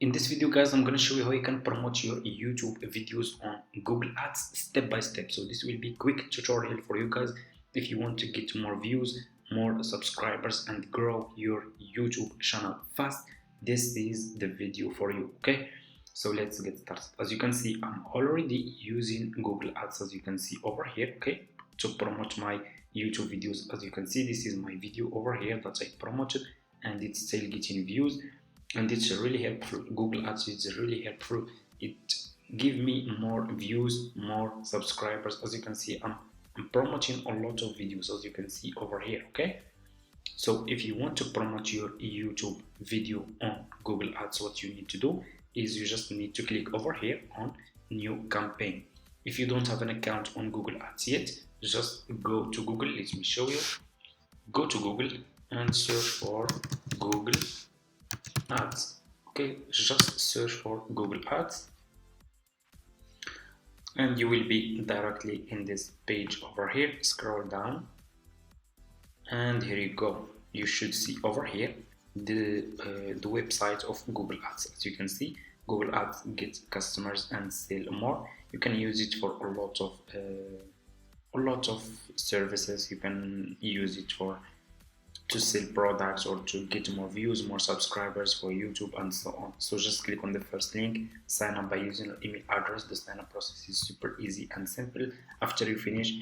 In this video guys, I'm going to show you how you can promote your YouTube videos on Google Ads step by step. So this will be quick tutorial for you guys if you want to get more views, more subscribers and grow your YouTube channel fast. This is the video for you. Okay, so let's get started. As you can see, I'm already using Google Ads, as you can see over here, okay, to promote my YouTube videos. As you can see, this is my video over here that I promoted and it's still getting views. And it's really helpful. Google Ads is really helpful. It gives me more views, more subscribers. As you can see, I'm promoting a lot of videos, as you can see over here. Okay, so if you want to promote your YouTube video on Google Ads, what you need to do is you just need to click over here on new campaign. If you don't have an account on Google Ads yet, just go to Google. Let me show you. Go to Google and search for Google Ads. Okay, just search for Google Ads and you will be directly in this page over here. Scroll down and here you go. You should see over here the website of Google Ads. As you can see, Google Ads gets customers and sell more. You can use it for a lot of services. You can use it for to sell products or to get more views, more subscribers for YouTube and so on. So just click on the first link, sign up by using your email address. The sign up process is super easy and simple. After you finish,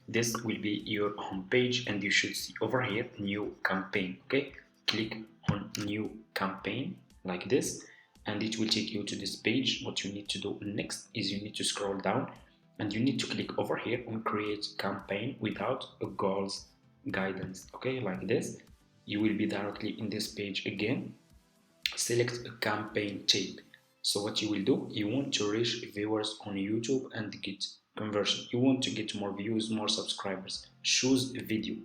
this will be your home page and you should see over here new campaign. Okay, click on new campaign like this and it will take you to this page. What you need to do next is you need to scroll down and you need to click over here on create campaign without a goals guidance. Okay, like this. You will be directly in this page again. Select a campaign type. So what you will do, you want to reach viewers on YouTube and get conversion. You want to get more views, more subscribers. Choose video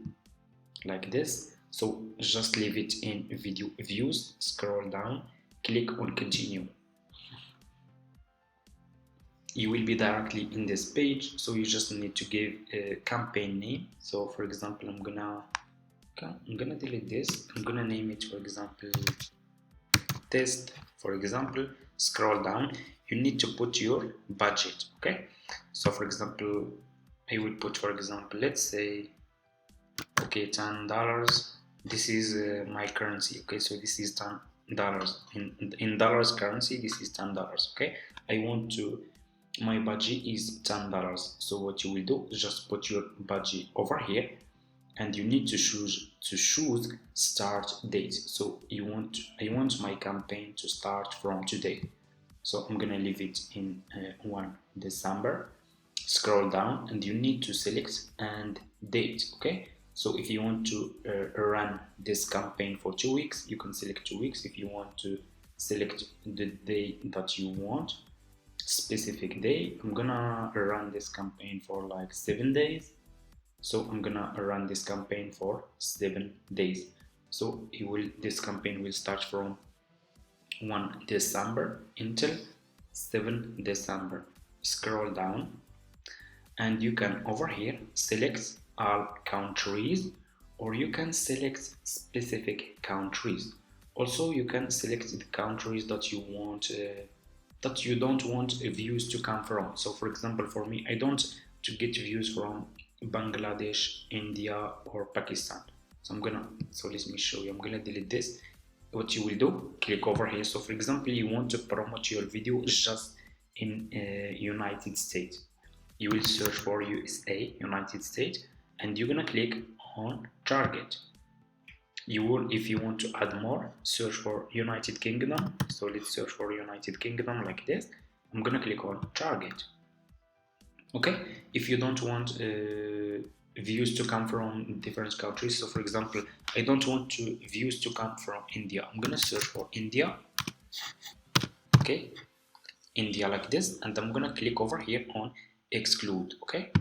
like this. So just leave it in video views. Scroll down, click on continue. You will be directly in this page, so you just need to give a campaign name. So for example, I'm gonna delete this. I'm gonna name it, for example, test, for example. Scroll down, you need to put your budget. Okay, so for example, I will put, for example, let's say, okay, $10. This is my currency. Okay, so this is $10 in dollars currency. This is $10. Okay, I want to, my budget is $10. So what you will do is just put your budget over here and you need to choose start date. So I want my campaign to start from today. So I'm gonna leave it in 1 December. Scroll down and you need to select and date. Okay, so if you want to run this campaign for 2 weeks, you can select 2 weeks. If you want to select the day that you want, specific day, I'm gonna run this campaign for like 7 days. So I'm gonna run this campaign for 7 days. So this campaign will start from 1 December until 7 December. Scroll down and you can over here select all countries or you can select specific countries. Also you can select the countries that you want that you don't want views to come from. So for example, for me, I don't to get views from Bangladesh, India or Pakistan. So let me show you. I'm gonna delete this. What you will do, click over here. So for example, you want to promote your video just in United States. You will search for USA, United States, and you're gonna click on target. You will, if you want to add more, search for United Kingdom. So let's search for United Kingdom like this. I'm gonna click on target. Okay, if you don't want views to come from different countries, so for example, I don't want views to come from India, I'm gonna search for India. Okay, India like this, and I'm gonna click over here on exclude. Okay,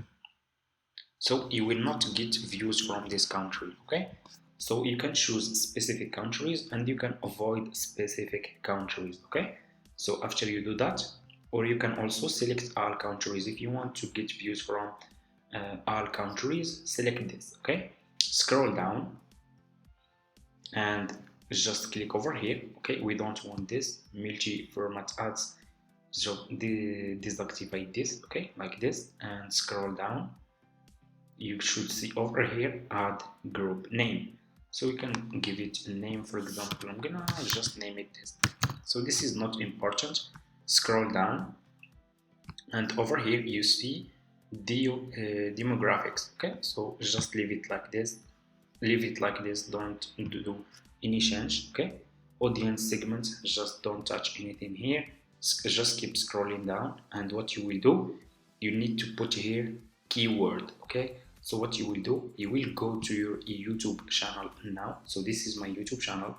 so you will not get views from this country. Okay, so you can choose specific countries and you can avoid specific countries. Okay, so after you do that, or you can also select all countries. If you want to get views from all countries, select this. Okay, scroll down and just click over here. Okay, we don't want this multi-format ads, so deactivate this, okay, like this, and scroll down. You should see over here add group name, so we can give it a name. For example, I'm gonna just name it this. So this is not important. Scroll down, and over here you see the demographics. Okay, so just leave it like this, don't do any change. Okay, audience segments, just don't touch anything here, just keep scrolling down. And what you will do, you need to put here keyword. Okay, so what you will do, you will go to your YouTube channel now. So this is my YouTube channel.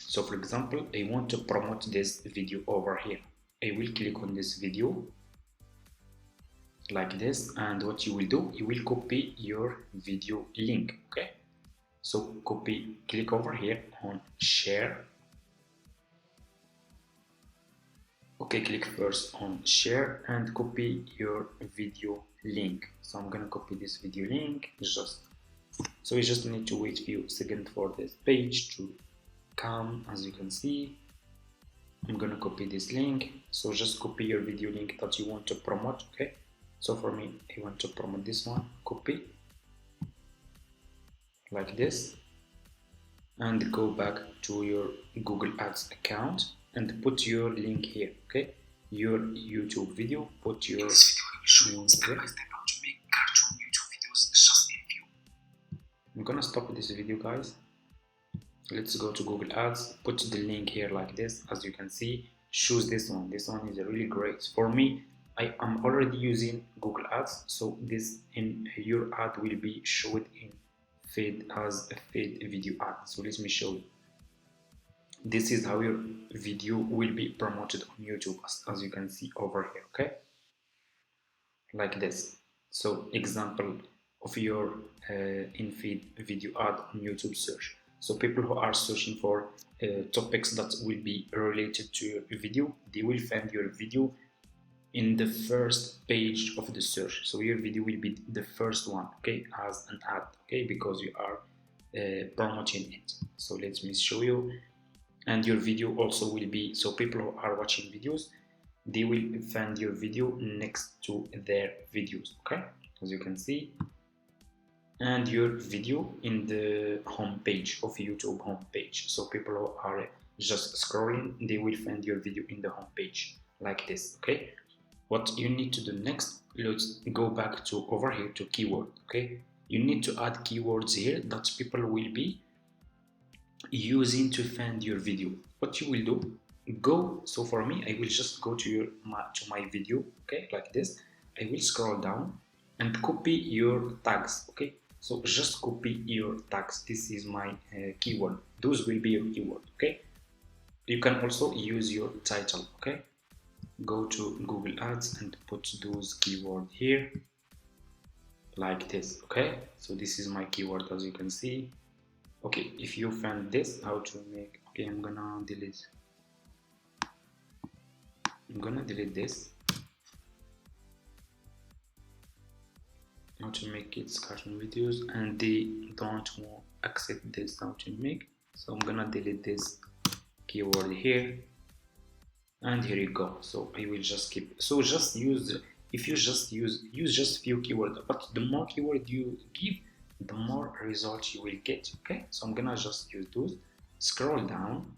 So for example, I want to promote this video over here. I will click on this video like this, and what you will do, you will copy your video link. Okay, so copy, click over here on share. Okay, click first on share and copy your video link. So I'm gonna copy this video link, so we just need to wait a few seconds for this page to come. As you can see, I'm gonna copy this link. So just copy your video link that you want to promote. Okay, so for me, I want to promote this one. Copy like this, and go back to your Google Ads account and put your link here. Okay, your YouTube video, put your link here. I'm gonna stop this video, guys. Let's go to Google Ads, put the link here like this. As you can see, choose this one. This one is really great for me. I am already using Google Ads, so this in your ad will be showed in feed as a feed video ad. So let me show you. This is how your video will be promoted on YouTube, as you can see over here. Okay, like this. So example of your in-feed video ad on YouTube search. So people who are searching for topics that will be related to your video, they will find your video in the first page of the search. So your video will be the first one, okay, as an ad, okay, because you are promoting it. So let me show you. And your video also will be, so people who are watching videos, they will find your video next to their videos. Okay, as you can see, and your video in the home page of YouTube home page. So people who are just scrolling, they will find your video in the home page like this. Okay, what you need to do next, let's go back to over here to keyword. Okay, you need to add keywords here that people will be using to find your video. What you will do, go, so for me, I will just go to my video. Okay, like this. I will scroll down and copy your tags. Okay, so just copy your tags. This is my keyword. Those will be your keyword. Okay, you can also use your title. Okay, go to Google Ads and put those keywords here like this. Okay, so this is my keyword, as you can see. Okay, if you find this, how to make, okay, I'm gonna delete this. How to make it cartoon videos, and they don't accept this how to make, so I'm gonna delete this keyword here, and here you go. So I will just keep, so just use, if you just use just few keywords, but the more keyword you give, the more results you will get. Okay, so I'm gonna just use those. Scroll down,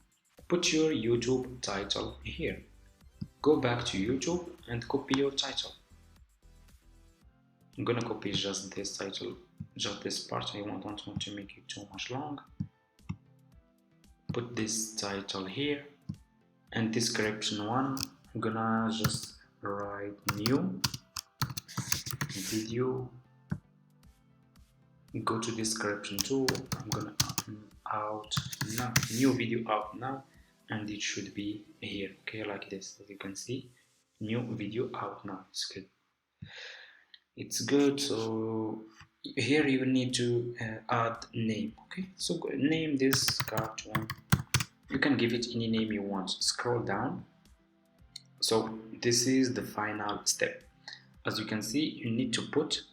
put your YouTube title here, go back to YouTube and copy your title. I'm gonna copy just this title, just this part. I don't want to make it too much long. Put this title here, and description one, I'm gonna just write new video. Go to description 2, I'm gonna out now, new video out now, and it should be here. Okay, like this. As you can see, new video out now. It's good. So here you need to add name. Okay, so name this cartoon. You can give it any name you want. Scroll down. So this is the final step. As you can see, you need to put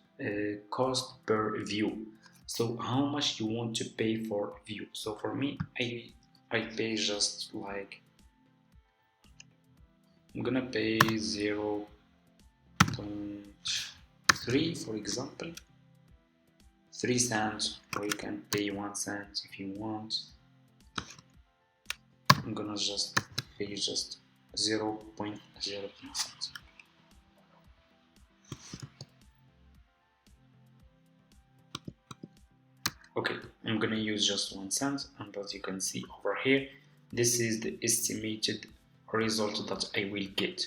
cost per view. So how much you want to pay for view. So for me, I pay just like, I'm gonna pay 0.3 for example, 3 cents, or you can pay 1 cent if you want. I'm gonna just pay just 0.03 cents. Okay, I'm gonna use just 1 cent, and as you can see over here, this is the estimated result that I will get.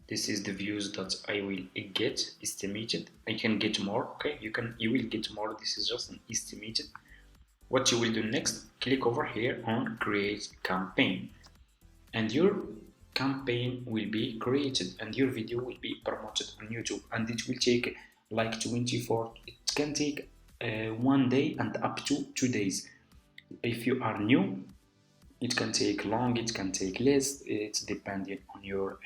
This is the views that I will get estimated. I can get more. Okay, you will get more. This is just an estimated. What you will do next, click over here on create campaign, and your campaign will be created and your video will be promoted on YouTube, and it will take like 24, it can take 1 day and up to 2 days. If you are new, it can take long, it can take less, it's depending on your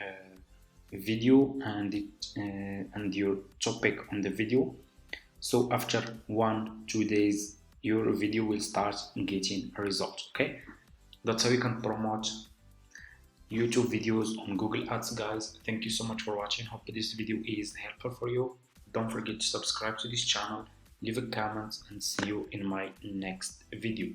video and your topic on the video. So after 1-2 days your video will start getting a result. Okay, that's how you can promote YouTube videos on Google Ads, guys. Thank you so much for watching. Hope this video is helpful for you. Don't forget to subscribe to this channel, leave a comment, and see you in my next video.